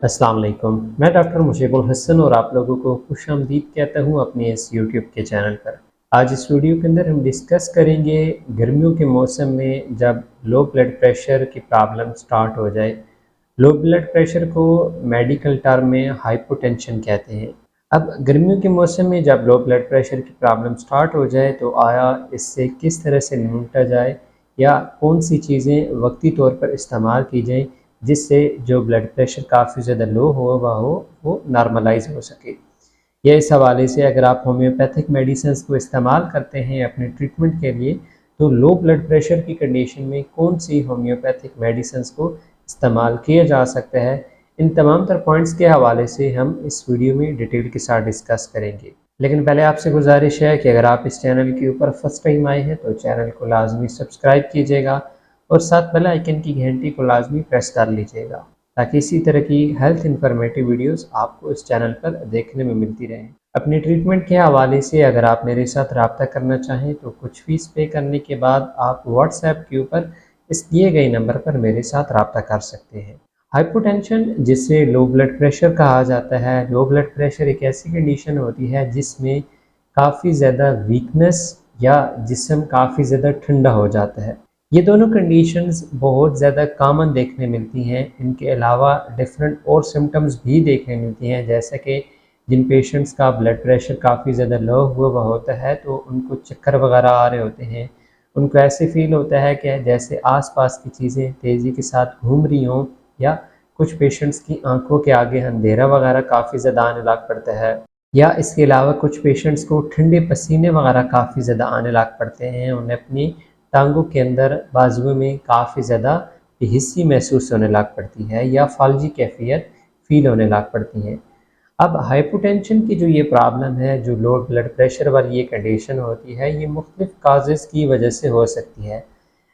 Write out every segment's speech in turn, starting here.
अस्सलाम वालेकुम। मैं डॉक्टर मुशीबुल हसन और आप लोगों को खुशामदीद कहता हूँ अपने इस यूट्यूब के चैनल पर। आज इस वीडियो के अंदर हम डिस्कस करेंगे गर्मियों के मौसम में जब लो ब्लड प्रेशर की प्रॉब्लम स्टार्ट हो जाए। लो ब्लड प्रेशर को मेडिकल टर्म में हाइपोटेंशन कहते हैं। अब गर्मियों के मौसम में जब लो ब्लड प्रेशर की प्रॉब्लम स्टार्ट हो जाए तो आया इससे किस तरह से निपटा जाए या कौन सी चीज़ें वक्ती तौर पर इस्तेमाल की जाएं जिससे जो ब्लड प्रेशर काफ़ी ज़्यादा लो हुआ हो वो नॉर्मलाइज हो सके। या इस हवाले से अगर आप होम्योपैथिक मेडिसिन को इस्तेमाल करते हैं अपने ट्रीटमेंट के लिए तो लो ब्लड प्रेशर की कंडीशन में कौन सी होम्योपैथिक मेडिसिन को इस्तेमाल किया जा सकता है, इन तमाम तर पॉइंट्स के हवाले से हम इस वीडियो में डिटेल के साथ डिस्कस करेंगे। लेकिन पहले आपसे गुजारिश है कि अगर आप इस चैनल के ऊपर फर्स्ट टाइम आए हैं तो चैनल को लाजमी सब्सक्राइब कीजिएगा और साथ बेल आइकन की घंटी को लाजमी प्रेस कर लीजिएगा ताकि इसी तरह की हेल्थ इन्फॉर्मेटिव वीडियोस आपको इस चैनल पर देखने में मिलती रहें। अपनी ट्रीटमेंट के हवाले से अगर आप मेरे साथ रब्ता करना चाहें तो कुछ फीस पे करने के बाद आप व्हाट्सएप के ऊपर इस दिए गए नंबर पर मेरे साथ रब्ता कर सकते हैं। हाइपोटेंशन जिसे लो ब्लड प्रेशर कहा जाता है, लो ब्लड प्रेशर एक ऐसी कंडीशन होती है जिसमें काफ़ी ज़्यादा वीकनेस या जिस्म काफ़ी ज़्यादा ठंडा हो जाता है। ये दोनों कंडीशंस बहुत ज़्यादा कॉमन देखने मिलती हैं। इनके अलावा डिफरेंट और सिम्टम्स भी देखने मिलती हैं, जैसे कि जिन पेशेंट्स का ब्लड प्रेशर काफ़ी ज़्यादा लो हुआ होता है तो उनको चक्कर वगैरह आ रहे होते हैं। उनको ऐसे फील होता है कि जैसे आसपास की चीज़ें तेज़ी के साथ घूम रही हों, या कुछ पेशेंट्स की आंखों के आगे अंधेरा वगैरह काफ़ी ज़्यादा आने लग पड़ता है। या इसके अलावा कुछ पेशेंट्स को ठंडे पसीने वगैरह काफ़ी ज़्यादा आने लग पड़ते हैं। उन्हें अपनी टांगों के अंदर, बाजुओं में काफ़ी ज़्यादा बेहिस्सी महसूस होने लग पड़ती है या फालजी कैफियत फ़ील होने लग पड़ती हैं। अब हाइपोटेंशन की जो ये प्रॉब्लम है, जो लो ब्लड प्रेशर वाली ये कंडीशन होती है, ये मुख्तलिफ़ काजेज़ की वजह से हो सकती है।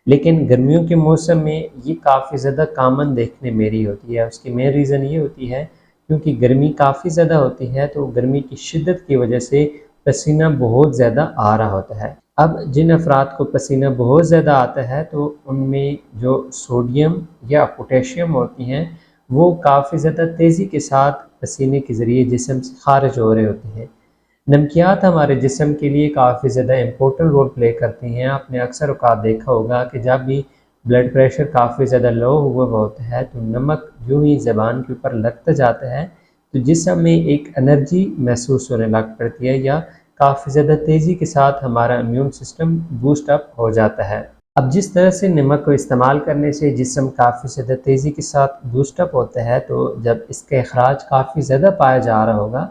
लेकिन गर्मियों के मौसम में ये काफ़ी ज़्यादा कॉमन देखने में रही होती है। उसकी मेन रीज़न ये होती है क्योंकि गर्मी काफ़ी ज़्यादा होती है तो गर्मी की शिद्दत की वजह से पसीना बहुत ज़्यादा आ रहा होता है। अब जिन अफराद को पसीना बहुत ज़्यादा आता है तो उनमें जो सोडियम या पोटेशियम होती हैं वो काफ़ी ज़्यादा तेज़ी के साथ पसीने के ज़रिए जिस्म से खारिज हो रहे होते हैं। नमकियात हमारे जिस्म के लिए काफ़ी ज़्यादा इम्पोर्टेंट रोल प्ले करती हैं। आपने अक्सर औक़ात देखा होगा कि जब भी ब्लड प्रेशर काफ़ी ज़्यादा लो हुआ होता है तो नमक यूँ ही ज़बान के ऊपर लगता जाता है तो जिस्म में एक एनर्जी महसूस होने लग पड़ती है या काफ़ी ज़्यादा तेज़ी के साथ हमारा इम्यून सिस्टम बूस्ट अप हो जाता है। अब जिस तरह से नमक को इस्तेमाल करने से जिस्म काफ़ी ज़्यादा तेज़ी के साथ बूस्ट अप होता है तो जब इसका अखराज काफ़ी ज़्यादा पाया जा रहा होगा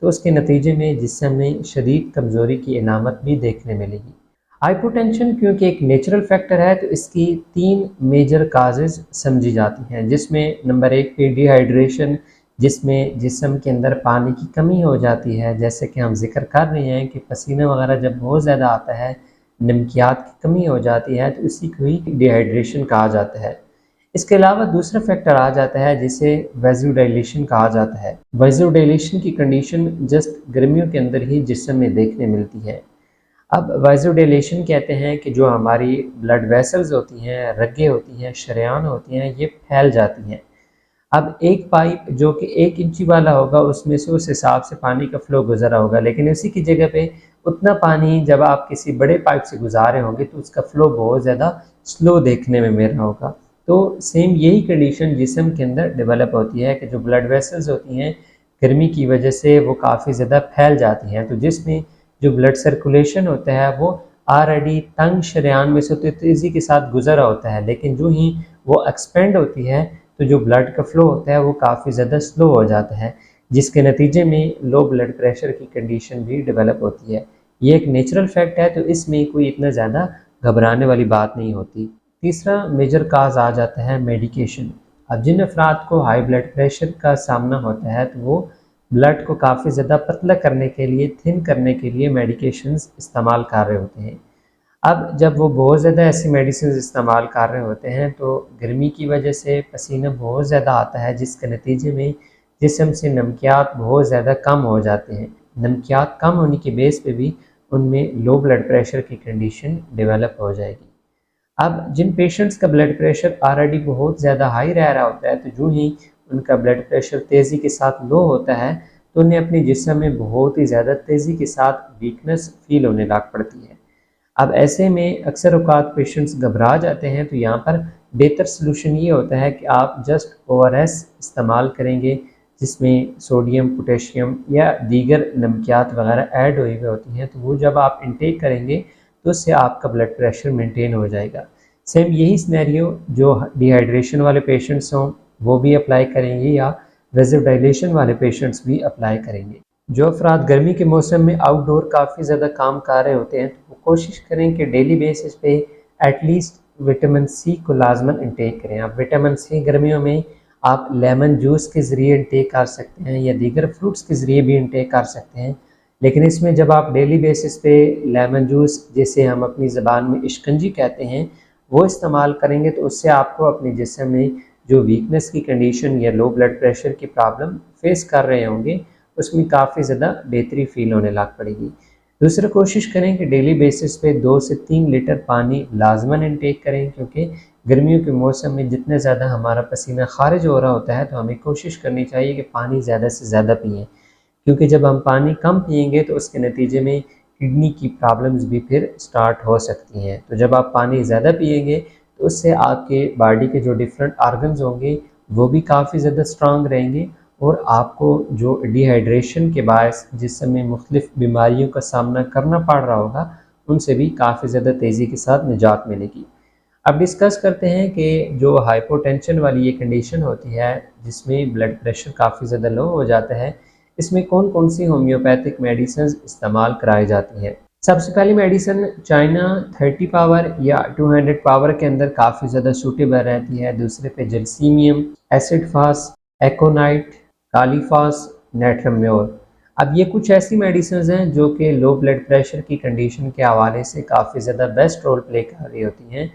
तो उसके नतीजे में जिस्म में शदीद कमज़ोरी की इलामत भी देखने मिलेगी। हाइपोटेंशन क्योंकि एक नेचुरल फैक्टर है तो इसकी 3 मेजर काजेज़ समझी जाती हैं, जिसमें नंबर 1 पे डिहाइड्रेशन, जिसमें जिस्म के अंदर पानी की कमी हो जाती है। जैसे कि हम ज़िक्र कर रहे हैं कि पसीना वगैरह जब बहुत ज़्यादा आता है, नमकियात की कमी हो जाती है तो इसी को ही डिहाइड्रेशन कहा जाता है। इसके अलावा दूसरा फैक्टर आ जाता है जिसे वेज़ोडाइलेशन कहा जाता है। वेज़ोडाइलेशन की कंडीशन जस्ट गर्मियों के अंदर ही जिस्म में देखने मिलती है। अब वेज़ोडाइलेशन कहते हैं कि जो हमारी ब्लड वेसल्स होती हैं, रगें होती हैं, शरेयान होती हैं, ये फैल जाती हैं। अब एक पाइप जो कि 1 इंची वाला होगा उसमें से उस हिसाब से पानी का फ़्लो गुज़रा होगा, लेकिन उसी की जगह पे उतना पानी जब आप किसी बड़े पाइप से गुज़ारे होंगे तो उसका फ़्लो बहुत ज़्यादा स्लो देखने में मिल रहा होगा। तो सेम यही कंडीशन जिस्म के अंदर डेवलप होती है कि जो ब्लड वेसल्स होती हैं, गर्मी की वजह से वो काफ़ी ज़्यादा फैल जाती हैं। तो जिसमें जो ब्लड सर्कुलेशन होता है वो ऑलरेडी तंग शरेयान में से तो तेज़ी के साथ गुज़र रहा होता है, लेकिन जो ही वो एक्सपेंड होती है तो जो ब्लड का फ़्लो होता है वो काफ़ी ज़्यादा स्लो हो जाता है, जिसके नतीजे में लो ब्लड प्रेशर की कंडीशन भी डेवलप होती है। ये एक नेचुरल फैक्ट है तो इसमें कोई इतना ज़्यादा घबराने वाली बात नहीं होती। तीसरा मेजर काज़ आ जाता है मेडिकेशन। अब जिन अफराद को हाई ब्लड प्रेशर का सामना होता है तो वो ब्लड को काफ़ी ज़्यादा पतला करने के लिए, थिन करने के लिए मेडिकेशंस इस्तेमाल कर रहे होते हैं। अब जब वो बहुत ज़्यादा ऐसी मेडिसिन इस्तेमाल कर रहे होते हैं तो गर्मी की वजह से पसीना बहुत ज़्यादा आता है, जिसके नतीजे में जिस्म से नमकियात बहुत ज़्यादा कम हो जाते हैं। नमकियात कम होने की बेस पे भी उनमें लो ब्लड प्रेशर की कंडीशन डेवलप हो जाएगी। अब जिन पेशेंट्स का ब्लड प्रेशर ऑलरेडी बहुत ज़्यादा हाई रह रहा होता है तो जो ही उनका ब्लड प्रेशर तेज़ी के साथ लो होता है तो उन्हें अपने जिस्म में बहुत ही ज़्यादा तेज़ी के साथ वीकनेस फील होने लग पड़ती है। अब ऐसे में अक्सर औक़ात पेशेंट्स घबरा जाते हैं, तो यहाँ पर बेहतर सलूशन ये होता है कि आप जस्ट ओआरएस इस्तेमाल करेंगे, जिसमें सोडियम, पोटेशियम या दीगर नमकियात वगैरह ऐड हुई हुई होती हैं, तो वो जब आप इंटेक करेंगे तो उससे आपका ब्लड प्रेशर मेंटेन हो जाएगा। सेम यही सिनेरियो जो डिहाइड्रेशन वाले पेशेंट्स हों वो भी अप्लाई करेंगे, या वेज़ोडाइलेशन वाले पेशेंट्स भी अप्लाई करेंगे। जो अफराद गर्मी के मौसम में आउटडोर काफ़ी ज़्यादा काम कर रहे होते हैं, तो वो कोशिश करें कि डेली बेसिस पे एटलीस्ट विटामिन सी को लाजमन इंटेक करें। आप विटामिन सी गर्मियों में आप लेमन जूस के ज़रिए इंटेक कर सकते हैं या दीगर फ्रूट्स के ज़रिए भी इंटेक कर सकते हैं। लेकिन इसमें जब आप डेली बेसिस पे लेमन जूस, जिसे हम अपनी ज़बान में इशकंजी कहते हैं, वो इस्तेमाल करेंगे तो उससे आपको अपने जिस्म में जो वीकनेस की कंडीशन या लो ब्लड प्रेशर की प्रॉब्लम फेस कर रहे होंगे उसमें काफ़ी ज़्यादा बेहतरी फ़ील होने लग पड़ेगी। दूसरा, कोशिश करें कि डेली बेसिस पे 2 से 3 लीटर पानी लाजमन इंटेक करें, क्योंकि गर्मियों के मौसम में जितना ज़्यादा हमारा पसीना खारिज हो रहा होता है तो हमें कोशिश करनी चाहिए कि पानी ज़्यादा से ज़्यादा पिएँ, क्योंकि जब हम पानी कम पिएंगे तो उसके नतीजे में किडनी की प्रॉब्लम्स भी फिर स्टार्ट हो सकती हैं। तो जब आप पानी ज़्यादा पिएंगे तो उससे आपके बॉडी के जो डिफरेंट ऑर्गन्स होंगे वो भी काफ़ी ज़्यादा स्ट्रांग रहेंगे, और आपको जो डिहाइड्रेशन के बायस जिस समय मुख्तलिफ बीमारियों का सामना करना पड़ रहा होगा उनसे भी काफ़ी ज़्यादा तेज़ी के साथ निजात मिलेगी। अब डिस्कस करते हैं कि जो हाइपोटेंशन वाली ये कंडीशन होती है जिसमें ब्लड प्रेशर काफ़ी ज़्यादा लो हो जाता है, इसमें कौन कौन सी होम्योपैथिक मेडिसिन इस्तेमाल कराई जाती हैं। सबसे पहली मेडिसिन चाइना 30 पावर या 200 पावर के अंदर काफ़ी ज़्यादा सूटेबल रहती है। दूसरे पे जलसीमियम, एसिड फास, एकोनाइट, कालीफास, नेट्रम्योर। अब ये कुछ ऐसी मेडिसिन हैं जो कि लो ब्लड प्रेशर की कंडीशन के हवाले से काफ़ी ज़्यादा बेस्ट रोल प्ले कर रही होती हैं।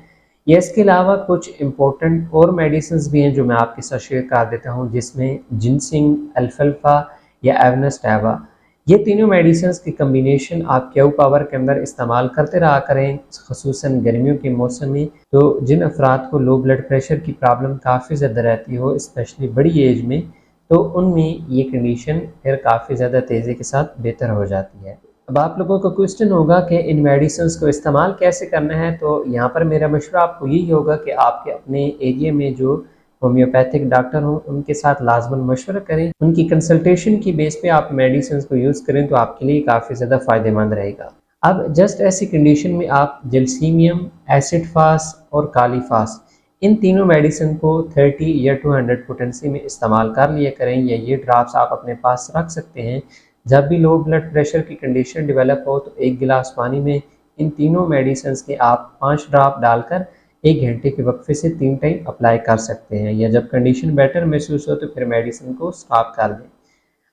ये इसके अलावा कुछ इम्पोर्टेंट और मेडिसिन भी हैं जो मैं आपके साथ शेयर कर देता हूँ, जिसमें जिनसिंग, अल्फाल्फा या एवनेस्टैवा, ये तीनों मेडिसिन की कम्बिनेशन आप क्यू पावर के अंदर इस्तेमाल करते रहा करें, ख़ुसूसन गर्मियों के मौसम में। तो जिन अफराद को लो ब्लड प्रेशर की प्रॉब्लम काफ़ी ज़्यादा रहती हो, स्पेशली बड़ी एज में, तो उनमें ये कंडीशन फिर काफ़ी ज़्यादा तेज़ी के साथ बेहतर हो जाती है। अब आप लोगों का क्वेश्चन होगा कि इन मेडिसिन को इस्तेमाल कैसे करना है, तो यहाँ पर मेरा मशवरा आपको यही होगा कि आपके अपने एरिया में जो होम्योपैथिक डॉक्टर हों उनके साथ लाजमन मशवरा करें, उनकी कंसल्टेशन की बेस पे आप मेडिसिन को यूज़ करें तो आपके लिए काफ़ी ज़्यादा फ़ायदेमंद रहेगा। अब जस्ट ऐसी कंडीशन में आप जलसीमियम, एसिड फास और कालीफास, इन तीनों मेडिसिन को 30 या 200 पोटेंसी में इस्तेमाल कर लिया करें, या ये ड्राफ्ट्स आप अपने पास रख सकते हैं। जब भी लो ब्लड प्रेशर की कंडीशन डेवलप हो तो 1 गिलास पानी में इन तीनों मेडिसिन के आप 5 ड्रॉप डालकर 1 घंटे के वक्फे से 3 टाइम अप्लाई कर सकते हैं, या जब कंडीशन बेटर महसूस हो तो फिर मेडिसिन को स्टॉप कर दें।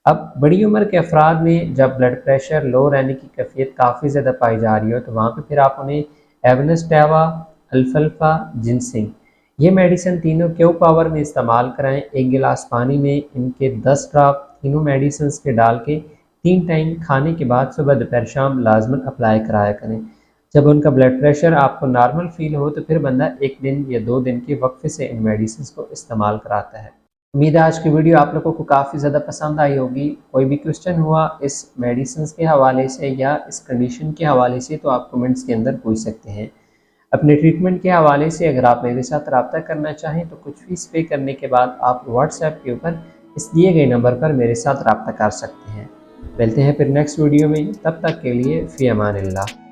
अब बड़ी उम्र के अफराद में जब ब्लड प्रेशर लो रहने की कैफियत काफ़ी ज़्यादा पाई जा रही हो तो वहाँ पे फिर आप उन्हें एवनेस्टैवा, अल्फाल्फा, जिनसिंग, ये मेडिसिन तीनों क्यू पावर में इस्तेमाल कराएं। 1 गिलास पानी में इनके 10 ड्रॉप तीनों मेडिसिन के डाल के 3 टाइम खाने के बाद सुबह, दोपहर, शाम लाजमन अप्लाई कराया करें। जब उनका ब्लड प्रेशर आपको नॉर्मल फील हो तो फिर बंदा 1 दिन या 2 दिन के वक्फे से इन मेडिसिन को इस्तेमाल कराता है। उम्मीद है आज की वीडियो आप लोगों को काफ़ी ज़्यादा पसंद आई होगी। कोई भी क्वेश्चन हुआ इस मेडिसिन के हवाले से या इस कंडीशन के हवाले से तो आप कमेंट्स के अंदर पूछ सकते हैं। अपने ट्रीटमेंट के हवाले से अगर आप मेरे साथ रब्ता करना चाहें तो कुछ फीस पे करने के बाद आप व्हाट्सएप के ऊपर इस दिए गए नंबर पर मेरे साथ रब्ता कर सकते हैं। मिलते हैं फिर नेक्स्ट वीडियो में, तब तक के लिए फ़ी अमान अल्लाह।